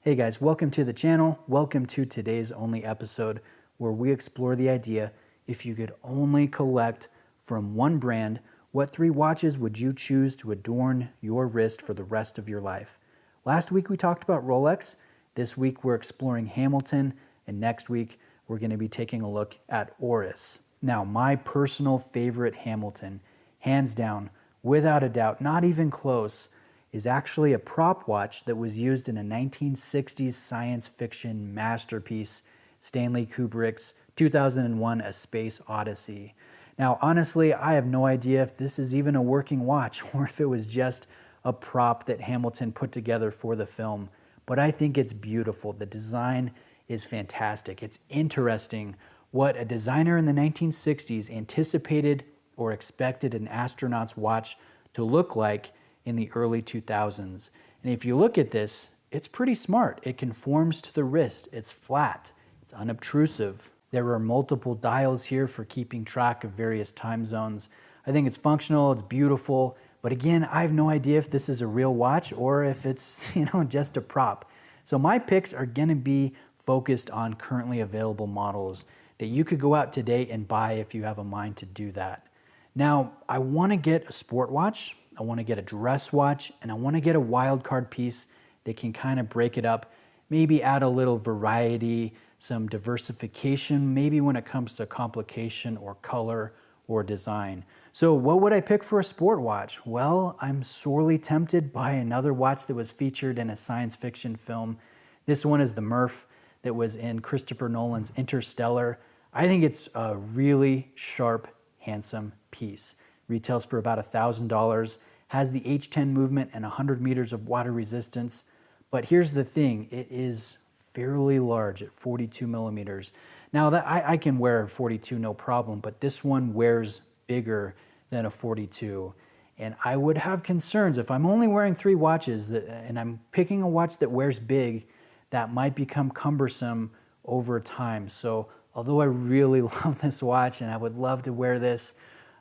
Hey guys, welcome to the channel. Welcome to today's only episode where we explore the idea if you could only collect from one brand, what 3 watches would you choose to adorn your wrist for the rest of your life? Last week we talked about Rolex. This week we're exploring Hamilton, and next week we're going to be taking a look at Oris. Now, my personal favorite Hamilton, hands down, without a doubt, not even close, is actually a prop watch that was used in a 1960s science fiction masterpiece, Stanley Kubrick's 2001 A Space Odyssey. Now, honestly, I have no idea if this is even a working watch or if it was just a prop that Hamilton put together for the film, but I think it's beautiful. The design is fantastic. It's interesting what a designer in the 1960s anticipated or expected an astronaut's watch to look like in the early 2000s. And if you look at this, it's pretty smart. It conforms to the wrist. It's flat. It's unobtrusive. There are multiple dials here for keeping track of various time zones. I think it's functional, it's beautiful, but again, I have no idea if this is a real watch or if it's, just a prop. So my picks are gonna be focused on currently available models that you could go out today and buy if you have a mind to do that. Now, I wanna get a sport watch, I want to get a dress watch, and I want to get a wild card piece that can kind of break it up, maybe add a little variety, some diversification, maybe when it comes to complication or color or design. So what would I pick for a sport watch? Well, I'm sorely tempted by another watch that was featured in a science fiction film. This one is the Murph that was in Christopher Nolan's Interstellar. I think it's a really sharp, handsome piece. Retails for about $1,000, has the H10 movement and 100 meters of water resistance. But here's the thing, it is fairly large at 42 millimeters. Now that I can wear a 42 no problem, but this one wears bigger than a 42. And I would have concerns if I'm only wearing 3 watches and I'm picking a watch that wears big, that might become cumbersome over time. So although I really love this watch and I would love to wear this,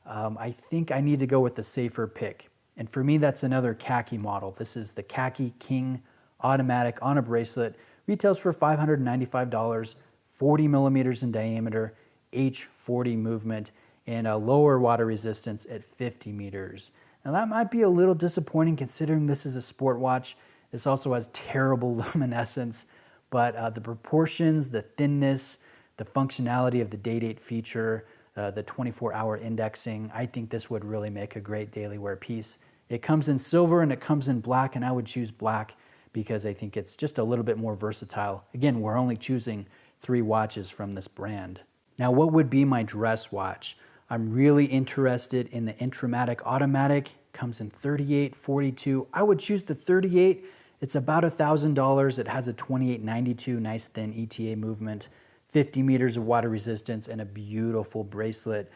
I think I need to go with the safer pick. And for me, that's another khaki model. This is the Khaki King automatic on a bracelet. Retails for $595, 40 millimeters in diameter, H40 movement, and a lower water resistance at 50 meters. Now that might be a little disappointing considering this is a sport watch. This also has terrible luminescence, but the proportions, the thinness, the functionality of the day-date feature, the 24-hour indexing, I think this would really make a great daily wear piece. It comes in silver and it comes in black, and I would choose black because I think it's just a little bit more versatile. Again, we're only choosing 3 watches from this brand. Now, what would be my dress watch? I'm really interested in the Intramatic Automatic. Comes in 38, 42. I would choose the 38. It's about $1,000. It has a 2892 nice thin ETA movement, 50 meters of water resistance, and a beautiful bracelet.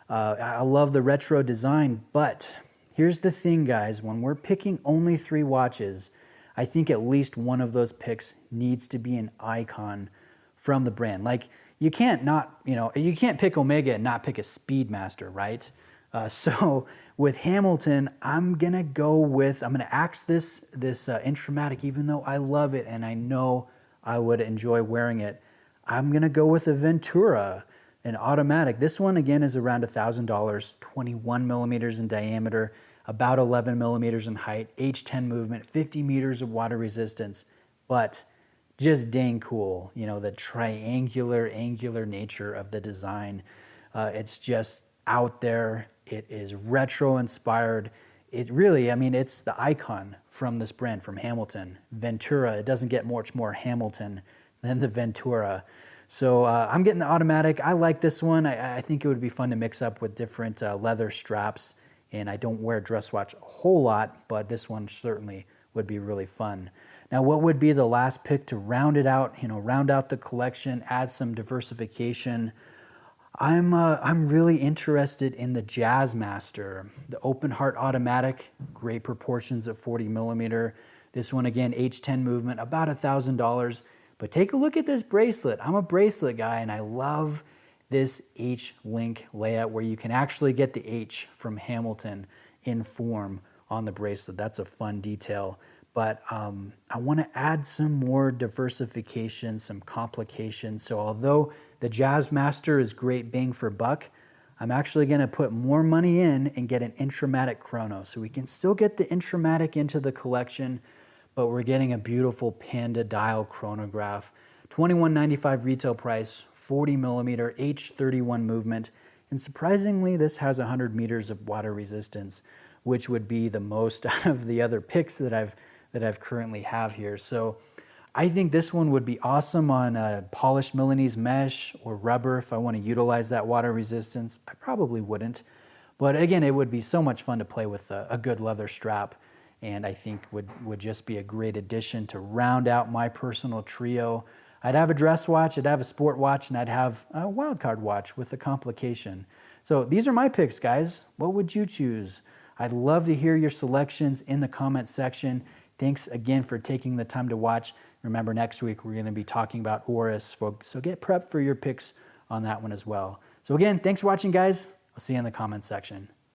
I love the retro design, but here's the thing, guys. When we're picking only 3 watches, I think at least one of those picks needs to be an icon from the brand. Like, you can't pick Omega and not pick a Speedmaster, right? So with Hamilton, I'm gonna axe this Intramatic, even though I love it and I know I would enjoy wearing it. I'm gonna go with a Ventura, an automatic. This one again is around $1,000, 21 millimeters in diameter, about 11 millimeters in height, H10 movement, 50 meters of water resistance, but just dang cool. The angular nature of the design. It's just out there. It is retro inspired. It really, it's the icon from this brand, from Hamilton. Ventura, it doesn't get much more Hamilton than the Ventura. So I'm getting the automatic. I like this one. I think it would be fun to mix up with different leather straps. And I don't wear a dress watch a whole lot, but this one certainly would be really fun. Now, what would be the last pick to round it out, round out the collection, add some diversification? I'm really interested in the Jazzmaster, the open heart automatic, great proportions at 40 millimeter. This one again, H10 movement, about $1,000. But take a look at this bracelet. I'm a bracelet guy, and I love this H-link layout where you can actually get the H from Hamilton in form on the bracelet. That's a fun detail. but I want to add some more diversification, some complications. So although the Jazzmaster is great bang for buck, I'm actually going to put more money in and get an Intramatic chrono. So we can still get the Intramatic into the collection, but we're getting a beautiful Panda dial chronograph. $21.95 retail price, 40 millimeter H31 movement. And surprisingly, this has 100 meters of water resistance, which would be the most out of the other picks that I've currently have here. So I think this one would be awesome on a polished Milanese mesh or rubber if I want to utilize that water resistance. I probably wouldn't, but again, it would be so much fun to play with a good leather strap, and I think would just be a great addition to round out my personal trio. I'd have a dress watch, I'd have a sport watch, and I'd have a wildcard watch with a complication. So these are my picks, guys. What would you choose? I'd love to hear your selections in the comment section. Thanks again for taking the time to watch. Remember, next week we're going to be talking about Oris, so get prepped for your picks on that one as well. So again, thanks for watching, guys. I'll see you in the comment section.